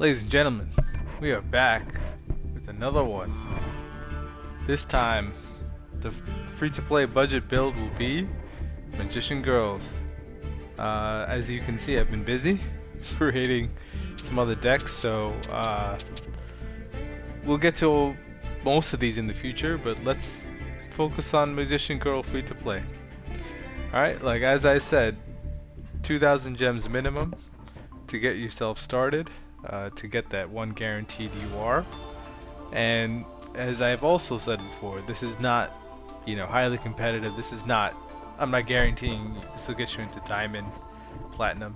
Ladies and gentlemen, we are back with another one. This time, the free-to-play budget build will be Magician Girls. As you can see, I've been busy creating some other decks, so we'll get to most of these in the future, but let's focus on Magician Girl free-to-play. Alright, like as I said, 2,000 gems minimum to get yourself started. To get that one guaranteed UR. And as I've also said before, this is not, highly competitive. This is not, I'm not guaranteeing this will get you into Diamond, Platinum.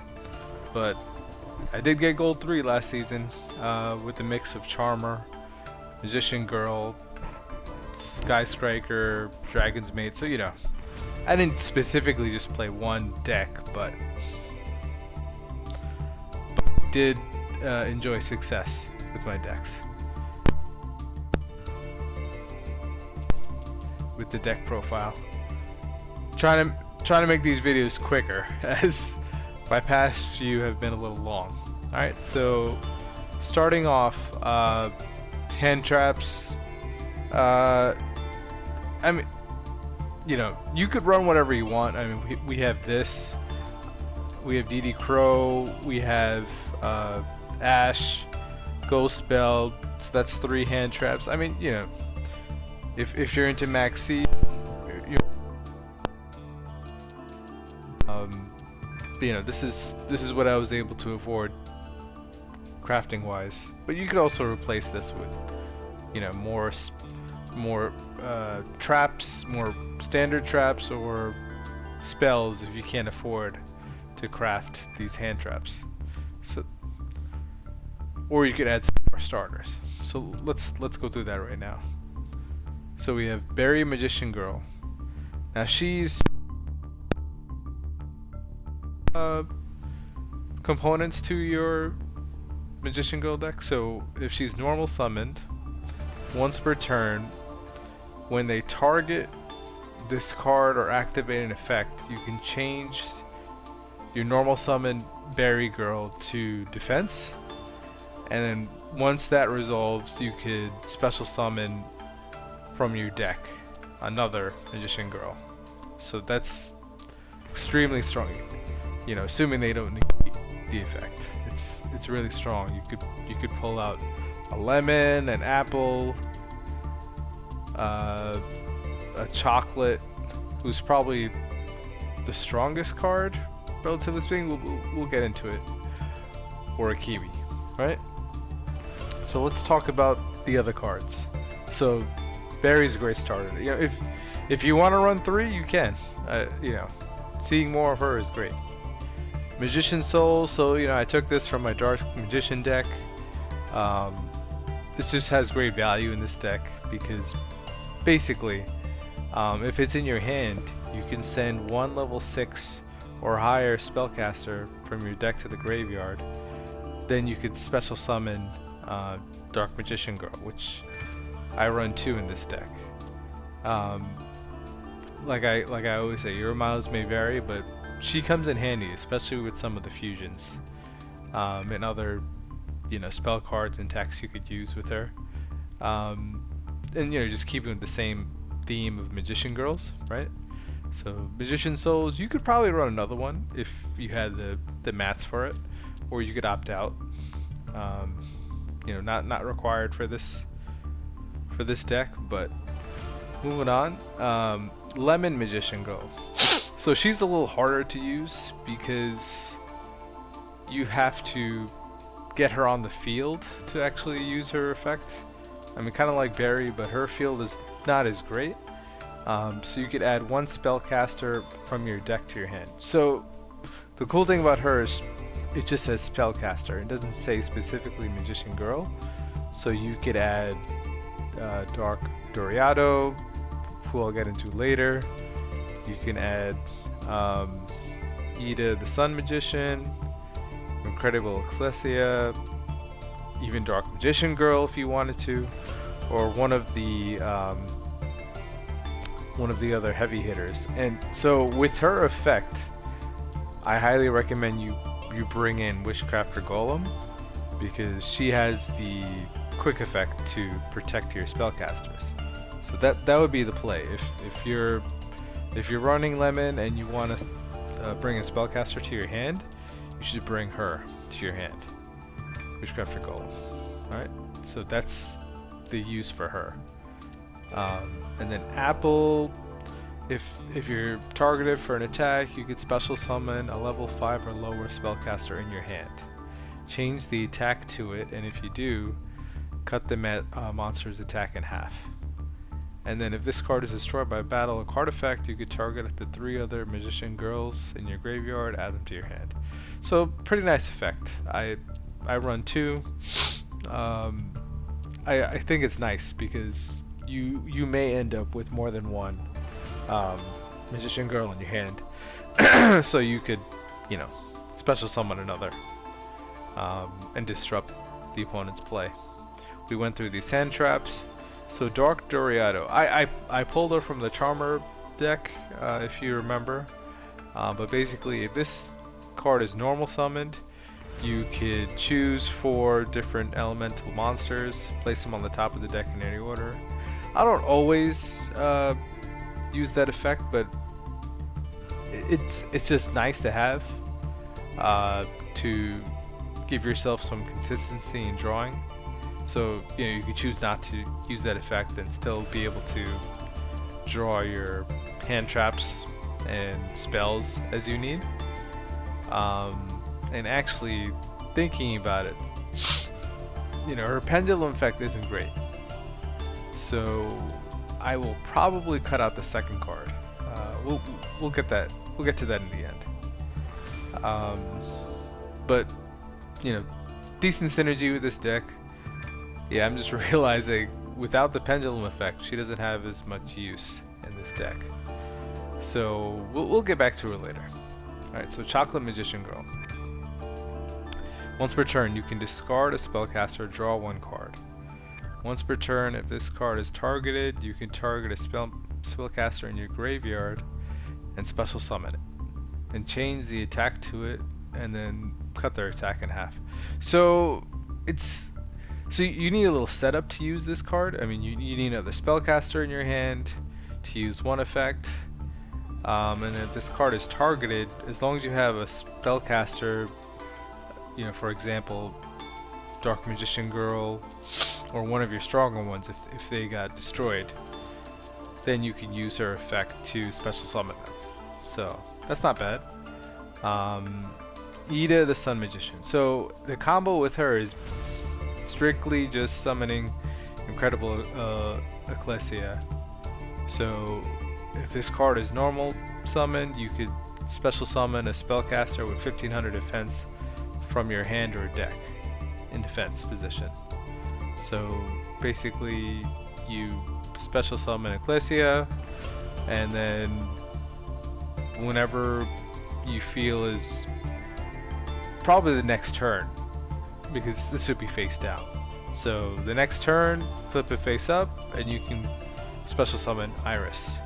But I did get Gold 3 last season with a mix of Charmer, Magician Girl, Sky Striker, Dragon's Mate. So, I didn't specifically just play one deck, but did enjoy success with my decks. With the deck profile. Trying to make these videos quicker as my past few have been a little long. Alright, so starting off, hand traps. I mean, you could run whatever you want. I mean, we have this. We have DD Crow. We have Ash, Ghost Bell, so that's 3 hand traps. I mean, if you're into Max C, this is what I was able to afford crafting wise. But you could also replace this with, more traps, more standard traps, or spells if you can't afford to craft these hand traps. So, or you could add some more starters. So let's go through that right now. So we have Berry Magician Girl. Now she's components to your Magician Girl deck. So if she's normal summoned, once per turn, when they target, discard, or activate an effect, you can change your normal summon Berry Girl to defense, and then once that resolves, you could special summon from your deck another Magician Girl. So that's extremely strong. Assuming they don't negate the effect, it's really strong. You could pull out a lemon, an apple, a chocolate, who's probably the strongest card. Relatively speaking, we'll get into it, or a kiwi, right? So let's talk about the other cards. So Berry's a great starter. If you want to run 3, you can. Seeing more of her is great. Magician Soul. So I took this from my Dark Magician deck. This just has great value in this deck because basically, if it's in your hand, you can send 1 level 6 or higher Spellcaster from your deck to the graveyard. Then you could special summon Dark Magician Girl, which I run 2 in this deck. Like I always say, your miles may vary, but she comes in handy, especially with some of the fusions and other spell cards and decks you could use with her. And just keeping with the same theme of Magician Girls, right? So Magician Souls, you could probably run another one if you had the mats for it, or you could opt out. Not required for this deck. But moving on, Lemon Magician Girl. So she's a little harder to use because you have to get her on the field to actually use her effect. I mean, kind of like Berry, but her field is not as great. So you could add 1 Spellcaster from your deck to your hand. So the cool thing about her is it just says Spellcaster. It doesn't say specifically Magician Girl. So you could add Dark Doriado, who I'll get into later. You can add Ida the Sun Magician, Incredible Ecclesia, even Dark Magician Girl if you wanted to, or one of the other heavy hitters. And so with her effect, I highly recommend you bring in Witchcrafter Golem because she has the quick effect to protect your spellcasters. So that would be the play. If you're running Lemon and you want to bring a spellcaster to your hand, you should bring her to your hand. Witchcraft for gold. Alright, so that's the use for her. And then Apple, if you're targeted for an attack, you could special summon a level 5 or lower spellcaster in your hand. Change the attack to it, and if you do, cut the monster's attack in half. And then if this card is destroyed by battle or card effect, you could target up to 3 other magician girls in your graveyard, add them to your hand. So pretty nice effect. I run 2. I think it's nice because you may end up with more than one magician girl in your hand. So you could, you know, special summon another and disrupt the opponent's play. We went through these hand traps. So Dark Doriado, I pulled her from the Charmer deck, if you remember. But basically, if this card is normal summoned, you could choose 4 different elemental monsters, place them on the top of the deck in any order. I don't always use that effect, but it's just nice to have to give yourself some consistency in drawing. So, you know, you can choose not to use that effect and still be able to draw your hand traps and spells as you need. And actually, thinking about it, you know, her Pendulum effect isn't great. So, I will probably cut out the second card. We'll get that. We'll get to that in the end. But, you know, decent synergy with this deck. Yeah, I'm just realizing without the Pendulum effect, she doesn't have as much use in this deck. So we'll get back to her later. Alright, so Chocolate Magician Girl. Once per turn, you can discard a spellcaster, draw 1 card. Once per turn, if this card is targeted, you can target a spellcaster in your graveyard and special summon it. And change the attack to it, and then cut their attack in half. So you need a little setup to use this card. I mean, you need another spellcaster in your hand to use 1 effect. And if this card is targeted, as long as you have a spellcaster, you know, for example, Dark Magician Girl, or one of your stronger ones, if they got destroyed, then you can use her effect to special summon them. So that's not bad. Ida the Sun Magician. So the combo with her is strictly just summoning Incredible Ecclesia. So if this card is normal summoned, you could special summon a spellcaster with 1500 defense from your hand or deck in defense position. So basically you special summon Ecclesia, and then whenever you feel is probably the next turn, because this would be face down. So the next turn, flip it face up, and you can special summon Iris.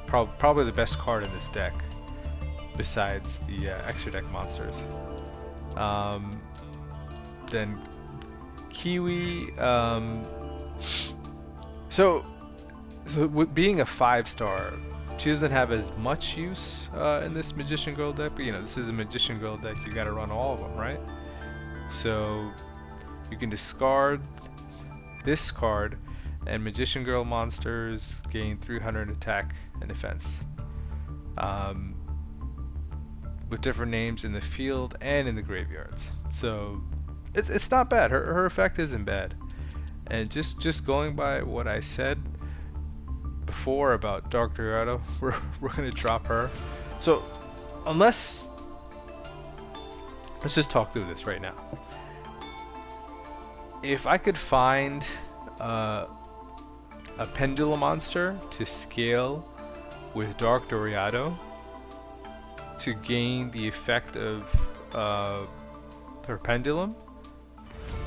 Probably the best card in this deck, besides the extra deck monsters. Then Kiwi. So with being a 5-star, she doesn't have as much use in this Magician Girl deck, but you know, this is a Magician Girl deck, you gotta run all of them, right? So you can discard this card, and Magician Girl monsters gain 300 attack and defense. With different names in the field and in the graveyards. So it's not bad. Her effect isn't bad. And just going by what I said before about Dark Doriado, we're gonna drop her. So let's just talk through this right now. If I could find a Pendulum monster to scale with Dark Doriado to gain the effect of her Pendulum,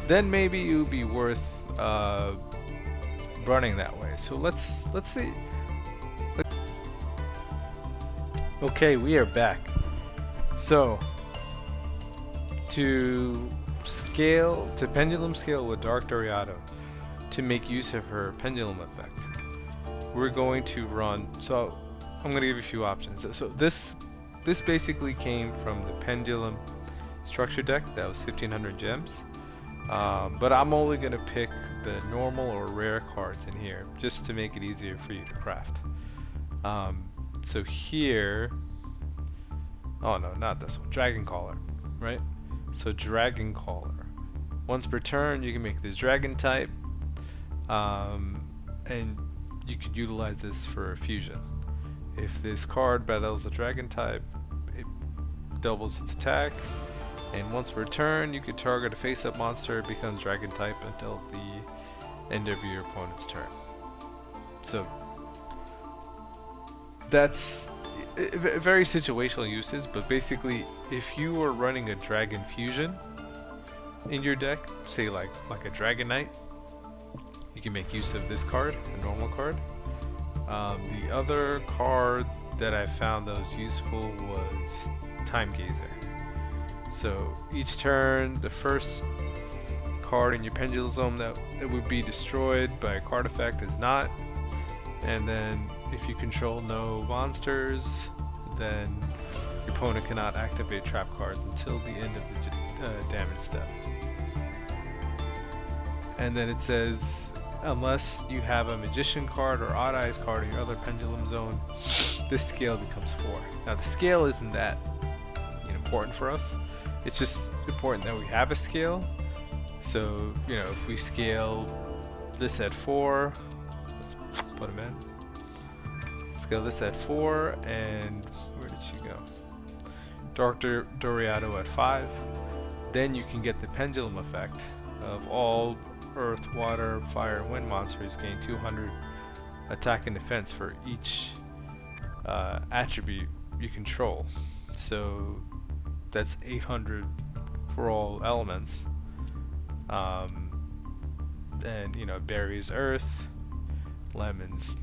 then maybe it would be worth running that way. So let's see. Okay, we are back. So to Pendulum scale with Dark Doriado to make use of her Pendulum effect, we're going to run. So I'm going to give you a few options. So this basically came from the Pendulum structure deck that was 1500 gems. But I'm only going to pick the normal or rare cards in here just to make it easier for you to craft. So here, oh no, not this one, Dragon Caller, right? So Dragon Caller. Once per turn, you can make this Dragon type, and you could utilize this for a fusion. If this card battles a Dragon type, it doubles its attack. And once per turn, you could target a face-up monster, it becomes Dragon type until the end of your opponent's turn. So that's very situational uses, but basically, if you are running a Dragon fusion in your deck, say like a Dragon Knight, you can make use of this card, a normal card. The other card that I found that was useful was Time Gazer. So each turn, the first card in your Pendulum zone that would be destroyed by a card effect is not. And then if you control no monsters, then your opponent cannot activate trap cards until the end of the damage step. And then it says, unless you have a Magician card or Odd Eyes card in your other Pendulum zone, this scale becomes 4. Now the scale isn't that important for us. It's just important that we have a scale. So, you know, if we scale this at 4, let's put them in. Scale this at 4, and where did she go? Dark Doriado at 5. Then you can get the Pendulum effect of all Earth, Water, Fire, and Wind monsters gain 200 attack and defense for each attribute you control. So that's 800 for all elements. And you know, berries earth, lemons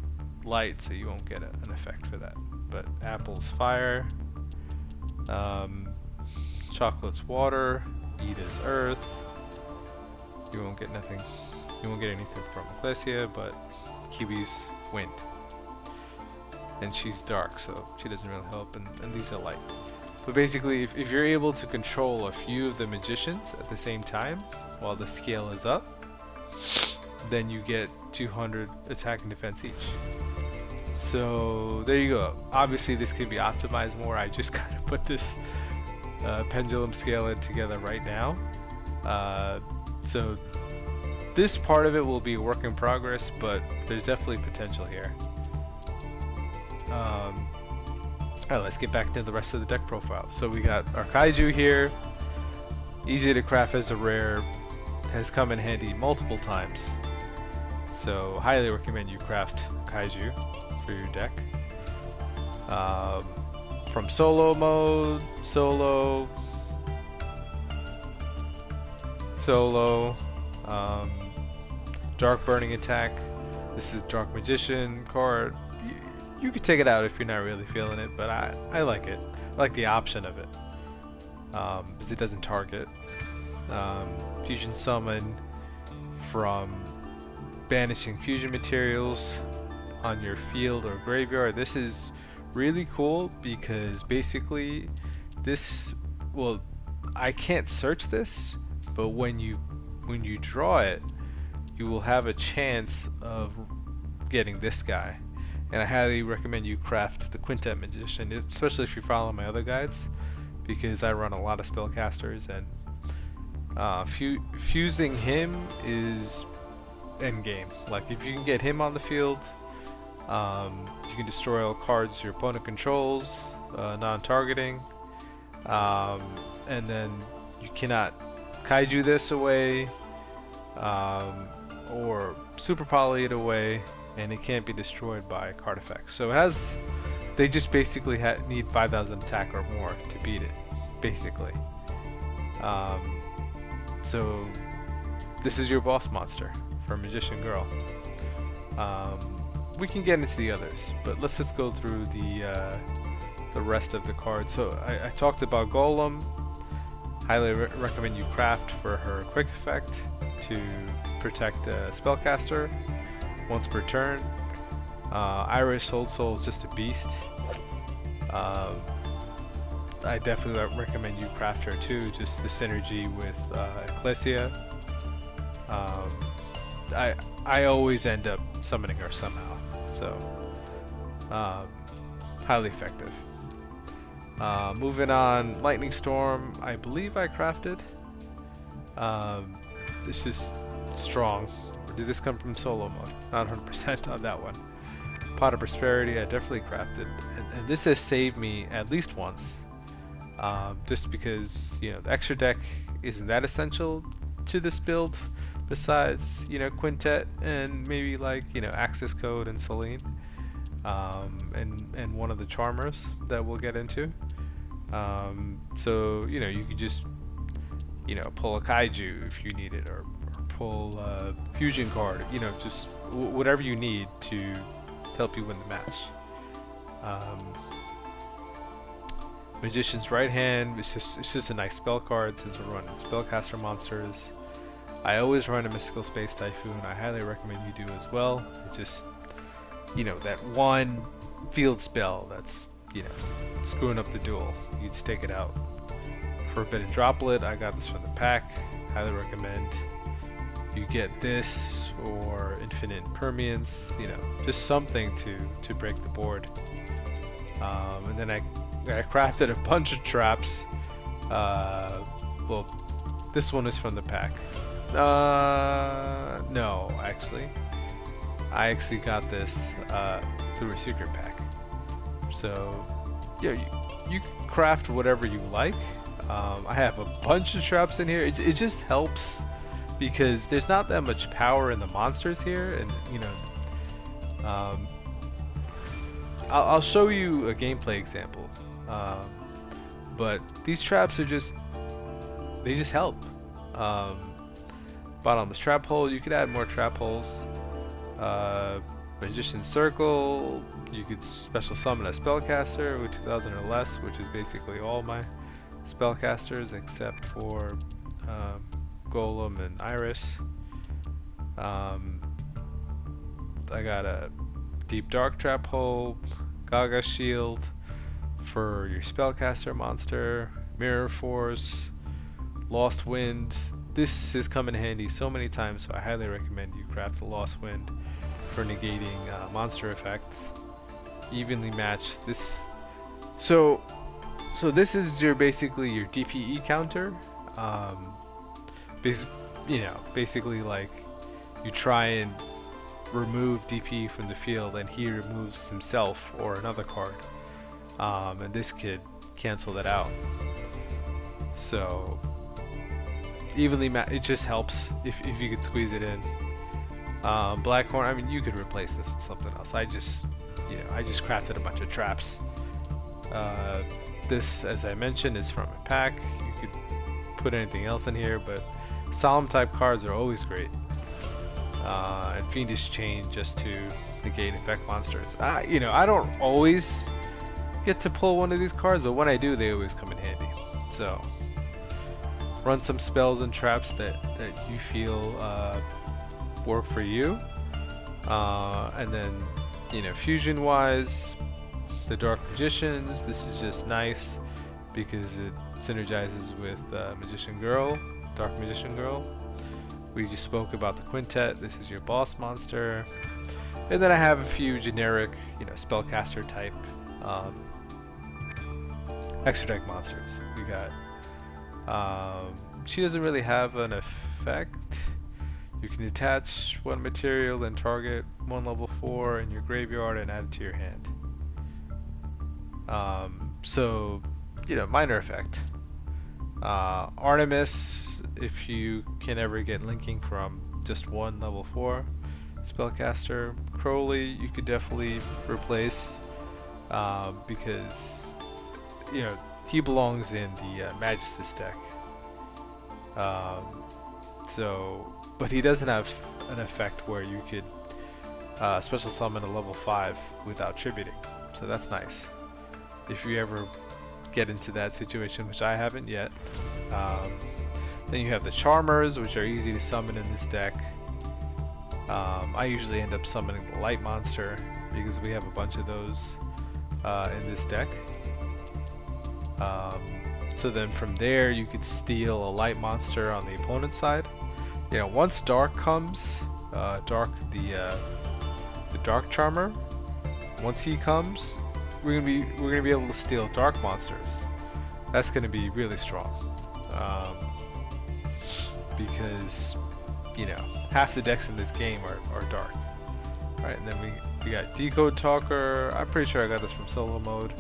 light, so you won't get an effect for that. But apples fire, chocolate's water, Eda's earth. You won't get nothing. You won't get anything from Ecclesia, but Kiwi's wind. And she's dark, so she doesn't really help. And these are light. But basically, if you're able to control a few of the magicians at the same time while the scale is up, then you get 200 attack and defense each. So there you go. Obviously, this can be optimized more. I just kind of put this Pendulum scale in together right now. So this part of it will be a work in progress, but there's definitely potential here. Alright, let's get back to the rest of the deck profile. So we got our Kaiju here, easy to craft as a rare, has come in handy multiple times. So highly recommend you craft Kaiju for your deck. From solo mode, solo, Dark Burning attack. This is Dark Magician card. You could take it out if you're not really feeling it, but I like it. I like the option of it because it doesn't target. Fusion Summon from banishing fusion materials on your field or graveyard. This is really cool because basically this, well, I can't search this, but when you draw it, you will have a chance of getting this guy. And I highly recommend you craft the Quintet Magician, especially if you follow my other guides, because I run a lot of spellcasters, and fusing him is endgame. Like, if you can get him on the field, you can destroy all cards your opponent controls, non-targeting, and then you cannot Kaiju this away, or Super Poly it away, and it can't be destroyed by card effects. So it has, they just basically need 5,000 attack or more to beat it, basically. So this is your boss monster for Magician Girl. We can get into the others, but let's just go through the rest of the cards. So I talked about Golem. Highly recommend you craft for her quick effect to protect Spellcaster once per turn. Irish Old Soul is just a beast. I definitely recommend you craft her too, just the synergy with Ecclesia. I always end up summoning her somehow, so highly effective. Moving on, Lightning Storm, I believe I crafted. This is strong. Or did this come from solo mode? Not 100% on that one. Pot of Prosperity, I definitely crafted, and this has saved me at least once. Just because, you know, the extra deck isn't that essential to this build, besides, you know, Quintet and maybe like, you know, Access Code and Celine, and one of the Charmers that we'll get into. So, you know, you could just, you know, pull a Kaiju if you need it, or pull a Fusion card, you know, just whatever you need to help you win the match. Magician's Right Hand, it's just a nice spell card since we're running Spellcaster monsters. I always run a Mystical Space Typhoon. I highly recommend you do as well. It's just, you know, that one field spell that's, you know, screwing up the duel. You just take it out. Forbidden Droplet, I got this from the pack. Highly recommend you get this, or Infinite Impermanence, you know, just something to break the board. And then I crafted a bunch of traps. Well, this one is from the pack. No, actually. I actually got this through a secret pack. So, yeah, you can craft whatever you like. I have a bunch of traps in here. It just helps because there's not that much power in the monsters here, and you know, I'll show you a gameplay example. But these traps are they just help. Bottomless trap hole, you could add more trap holes. Magician's Circle, you could special summon a Spellcaster with 2000 or less, which is basically all my Spellcasters except for Golem and Iris. I got a Deep Dark Trap Hole, Gaga Shield for your Spellcaster monster, Mirror Force, Lost Wind. This has come in handy so many times, so I highly recommend you craft the Lost Wind for negating monster effects. Evenly match this. So this is basically your DPE counter. You know, basically like you try and remove DP from the field, and he removes himself or another card. And this could cancel that out. So evenly it just helps if you could squeeze it in. Blackhorn, I mean, you could replace this with something else. I just crafted a bunch of traps. This, as I mentioned, is from a pack. You could put anything else in here, but Solemn type cards are always great. And Fiendish Chain just to negate effect monsters. You know, I don't always get to pull one of these cards, but when I do, they always come in handy. So run some spells and traps that you feel work for you. And then, you know, fusion wise, the Dark Magicians, this is just nice because it synergizes with Magician Girl, Dark Magician Girl. We just spoke about the Quintet. This is your boss monster. And then I have a few generic, you know, Spellcaster type extra deck monsters. We got she doesn't really have an effect. You can attach one material and target one level 4 in your graveyard and add it to your hand. So, you know, minor effect. Artemis, if you can ever get linking from just one level 4 Spellcaster. Crowley, you could definitely replace because, you know, he belongs in the Magistus deck. But he doesn't have an effect where you could special summon a level 5 without tributing, so that's nice. If you ever get into that situation, which I haven't yet. Then you have the Charmers, which are easy to summon in this deck. I usually end up summoning the Light Monster because we have a bunch of those in this deck. So then from there you could steal a Light Monster on the opponent's side. You know, once Dark comes, the Dark Charmer, once he comes, we're gonna be able to steal Dark Monsters. That's gonna be really strong. Because, you know, half the decks in this game are dark. Alright, and then we got Decode Talker. I'm pretty sure I got this from solo mode.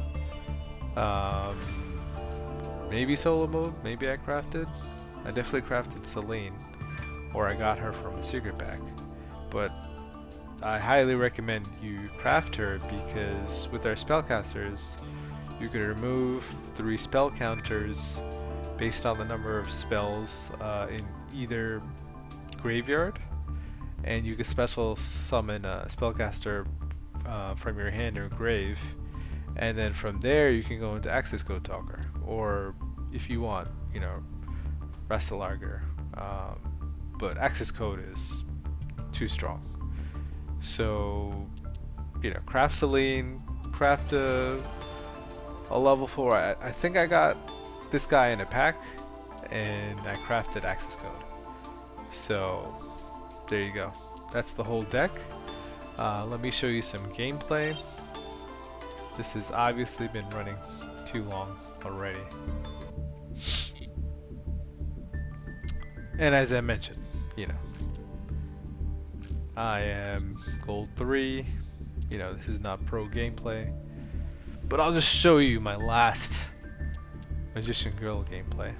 Maybe solo mode, maybe I crafted. I definitely crafted Celine, or I got her from a secret pack. But I highly recommend you craft her because with our spellcasters, you can remove 3 spell counters based on the number of spells in either graveyard, and you can special summon a spellcaster from your hand or grave, and then from there you can go into Access Code Talker, or if you want, you know, Restalarger, but Access Code is too strong. So, you know, craft Celine, craft a level 4. I think I got this guy in a pack, and I crafted Access Code. So there you go. That's the whole deck. Let me show you some gameplay. This has obviously been running too long already. And as I mentioned, you know, I am Gold 3. You know, this is not pro gameplay. But I'll just show you my last Magician Girl gameplay.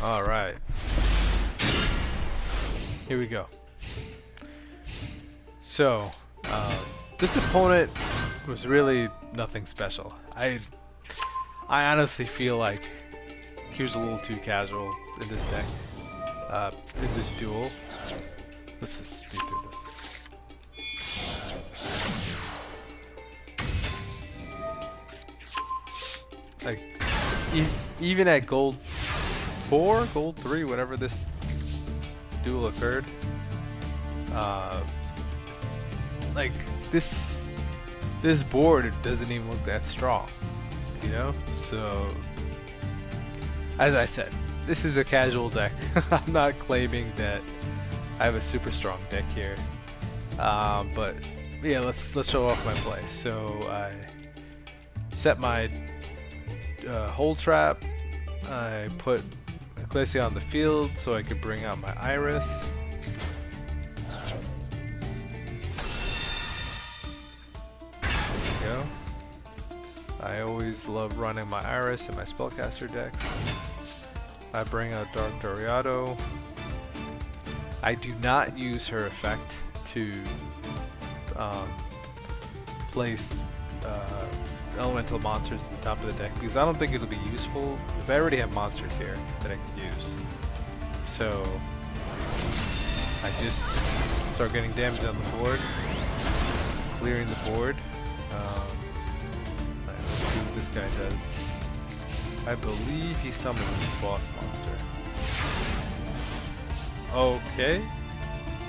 Alright. Here we go. So, this opponent was really nothing special. I honestly feel like he was a little too casual in this deck, in this duel. Let's just speed through this. Like, even at Gold 4, Gold 3, whatever this duel occurred, like this board doesn't even look that strong, you know? So, as I said, this is a casual deck. I'm not claiming that I have a super strong deck here, but yeah, let's show off my play. So I set my hole trap. I put Ecclesia on the field so I could bring out my Iris. Go. I always love running my Iris in my Spellcaster decks. I bring out Dark Doriado. I do not use her effect to place elemental monsters at the top of the deck because I don't think it'll be useful because I already have monsters here that I can use. So I just start getting damage on the board, clearing the board. Let's see what this guy does. I believe he summons his boss monster. Okay,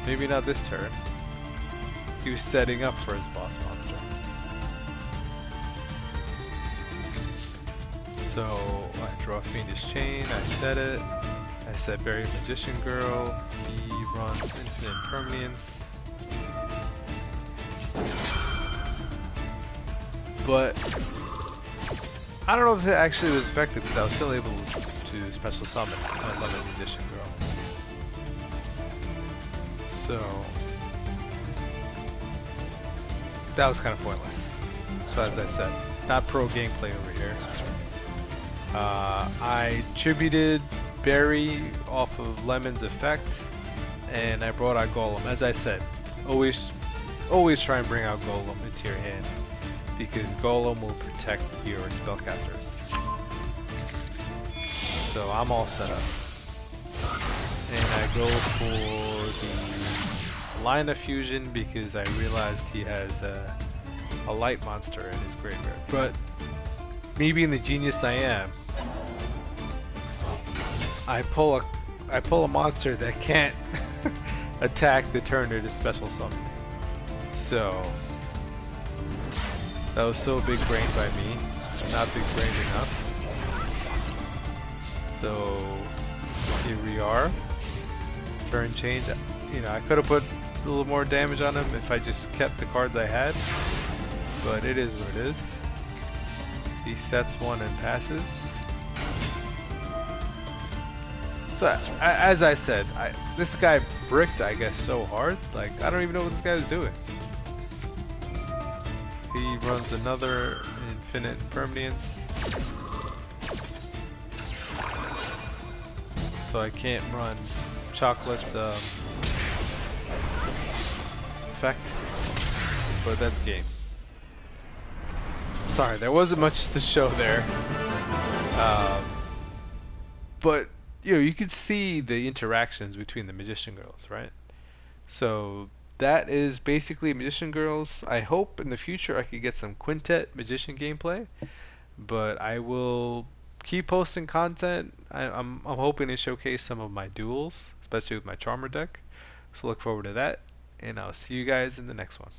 maybe not this turn. He was setting up for his boss monster. So I draw Fiendish Chain, I set it. I set Bury Magician Girl. He runs Infinite Impermanence. But I don't know if it actually was effective because I was still able to special summon another Magician Girl. So that was kind of pointless. So as I said, not pro gameplay over here. I tributed Berry off of Lemon's effect, and I brought out Golem. As I said, always try and bring out Golem into your hand because Golem will protect your spellcasters. So I'm all set up. And I go for the line of fusion because I realized he has a light monster in his graveyard. But me being the genius I am, I pull a monster that can't attack the turn it is special summoned. So that was so big brained by me, not big brained enough. So here we are. Turn change. You know, I could have put a little more damage on him if I just kept the cards I had, but it is what it is. He sets one and passes. So as I said, this guy bricked, I guess, so hard. Like, I don't even know what this guy was doing. He runs another infinite impermanence. So I can't run Chocolate's effect, but that's game. Sorry, there wasn't much to show there. But you know, you could see the interactions between the Magician Girls, right? So that is basically Magician Girls. I hope in the future I could get some Quintet Magician gameplay, but I will keep posting content. I'm hoping to showcase some of my duels, especially with my Charmer deck. So look forward to that, and I'll see you guys in the next one.